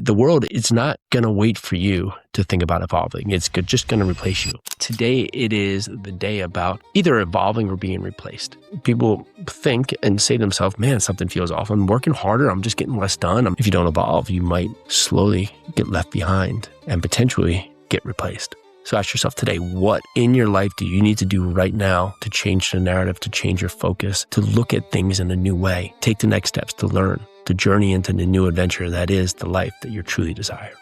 The world is not going to wait for you to think about evolving. It's just going to replace you. Today, it is the day about either evolving or being replaced. People think and say to themselves, man, something feels off. I'm working harder. I'm just getting less done. If you don't evolve, you might slowly get left behind and potentially get replaced. So ask yourself today, what in your life do you need to do right now to change the narrative, to change your focus, to look at things in a new way? Take the next steps to learn, to journey into the new adventure that is the life that you truly desire.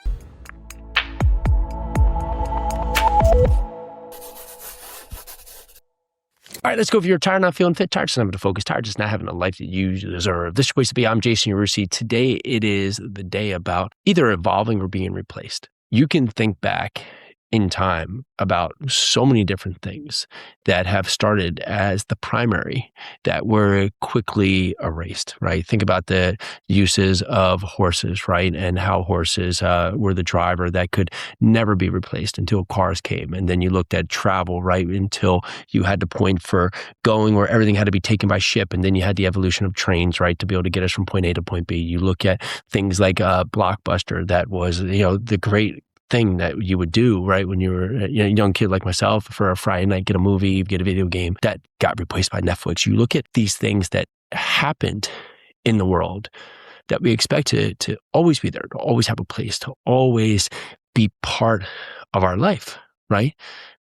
All right, let's go. If you're tired, not feeling fit, tired, just not having to focus, tired, just not having a life that you deserve. This is your place to be. I'm Yarusi. Today, it is the day about either evolving or being replaced. You can think back in time about so many different things that have started as the primary that were quickly erased, right? Think about the uses of horses, right? And how horses were the driver that could never be replaced until cars came. And then you looked at travel, right? Until you had the point for going where everything had to be taken by ship. And then you had the evolution of trains, right? To be able to get us from point A to point B. You look at things like Blockbuster that was, the great thing that you would do, right, when you were a young kid like myself, for a Friday night, get a movie, get a video game, that got replaced by Netflix. You look at these things that happened in the world that we expect to always be there, to always have a place, to always be part of our life, right?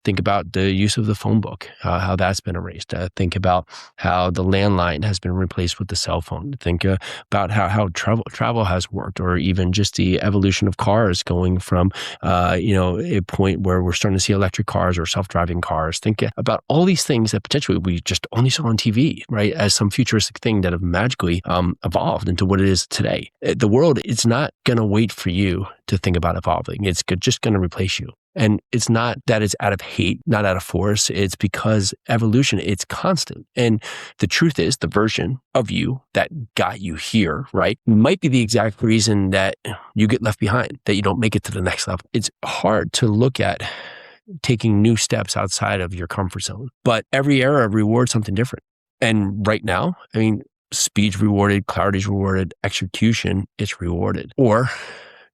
Think about the use of the phone book, how that's been erased. Think about how the landline has been replaced with the cell phone. Think about how travel has worked, or even just the evolution of cars going from, a point where we're starting to see electric cars or self-driving cars. Think about all these things that potentially we just only saw on TV, right, as some futuristic thing that have magically evolved into what it is today. The world is not going to wait for you to think about evolving. It's just going to replace you. And it's not that it's out of hate, not out of force. It's because evolution, it's constant. And the truth is, the version of you that got you here, right, might be the exact reason that you get left behind, that you don't make it to the next level. It's hard to look at taking new steps outside of your comfort zone. But every era rewards something different. And right now, speed's rewarded, clarity's rewarded, execution is rewarded. Or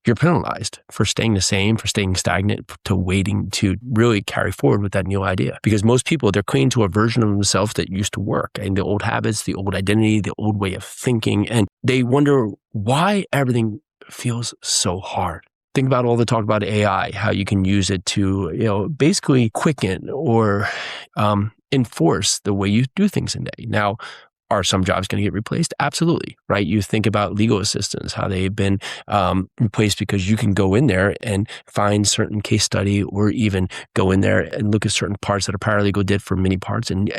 you're penalized for staying the same, for staying stagnant, to waiting to really carry forward with that new idea. Because most people, they're clinging to a version of themselves that used to work, and the old habits, the old identity, the old way of thinking, and they wonder why everything feels so hard. Think about all the talk about AI, how you can use it to, basically quicken or enforce the way you do things today. Now, are some jobs going to get replaced? Absolutely, right? You think about legal assistants, how they've been replaced because you can go in there and find certain case study, or even go in there and look at certain parts that a paralegal did for many parts and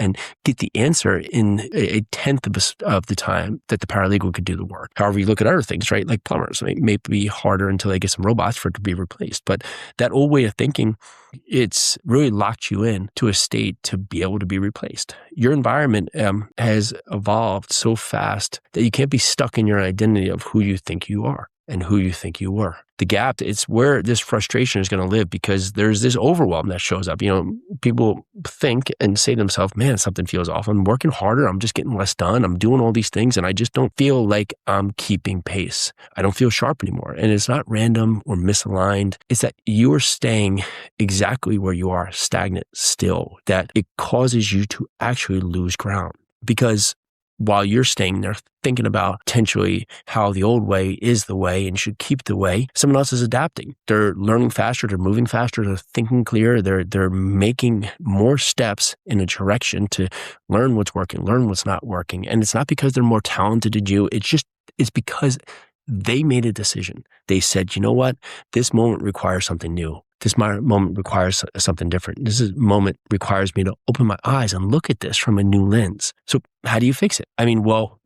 get the answer in a tenth of the time that the paralegal could do the work. However, you look at other things, right? Like plumbers, it may be harder until they get some robots for it to be replaced. But that old way of thinking, it's really locked you in to a state to be able to be replaced. Your environment has evolved so fast that you can't be stuck in your identity of who you think you are and who you think you were. The gap, it's where this frustration is going to live, because there's this overwhelm that shows up. People think and say to themselves, man, something feels off. I'm working harder. I'm just getting less done. I'm doing all these things, and I just don't feel like I'm keeping pace. I don't feel sharp anymore. And it's not random or misaligned. It's that you're staying exactly where you are, stagnant still, that it causes you to actually lose ground. Because while you're staying there thinking about potentially how the old way is the way and should keep the way, someone else is adapting. They're learning faster, they're moving faster, they're thinking clearer, they're making more steps in a direction to learn what's working, learn what's not working. And it's not because they're more talented than you, it's because they made a decision. They said, you know what? This moment requires something new. This moment requires something different. This moment requires me to open my eyes and look at this from a new lens. So how do you fix it?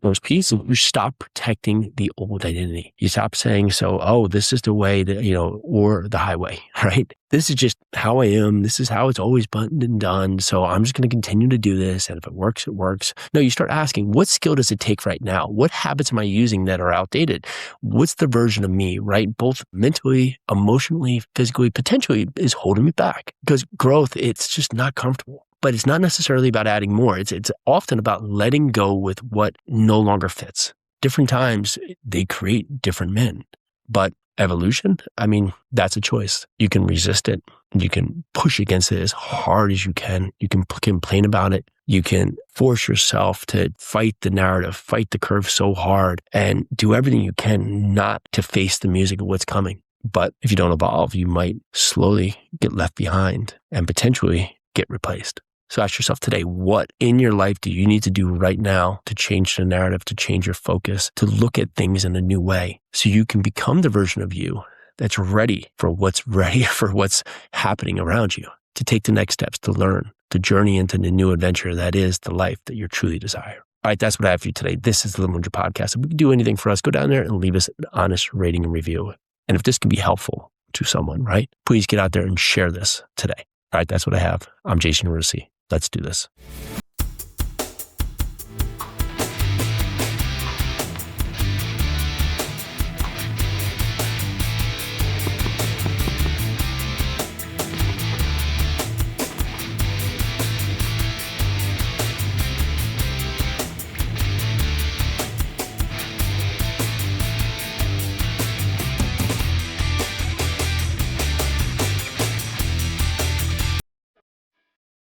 Most people, you stop protecting the old identity. You stop saying, this is the way that, or the highway, right? This is just how I am. This is how it's always been and done. So I'm just going to continue to do this. And if it works, it works. No, you start asking, what skill does it take right now? What habits am I using that are outdated? What's the version of me, right? Both mentally, emotionally, physically, potentially is holding me back. Because growth, it's just not comfortable. But it's not necessarily about adding more. It's often about letting go with what no longer fits. Different times, they create different men. But evolution, I mean, that's a choice. You can resist it. You can push against it as hard as you can. You can complain about it. You can force yourself to fight the narrative, fight the curve so hard, and do everything you can not to face the music of what's coming. But if you don't evolve, you might slowly get left behind and potentially get replaced. So ask yourself today, what in your life do you need to do right now to change the narrative, to change your focus, to look at things in a new way so you can become the version of you that's ready for what's happening around you, to take the next steps, to learn, to journey into the new adventure that is the life that you truly desire. All right, that's what I have for you today. This is the Living Wonder Podcast. If we can do anything for us, go down there and leave us an honest rating and review. And if this can be helpful to someone, right, please get out there and share this today. All right, that's what I have. I'm Jason Yarusi. Let's do this.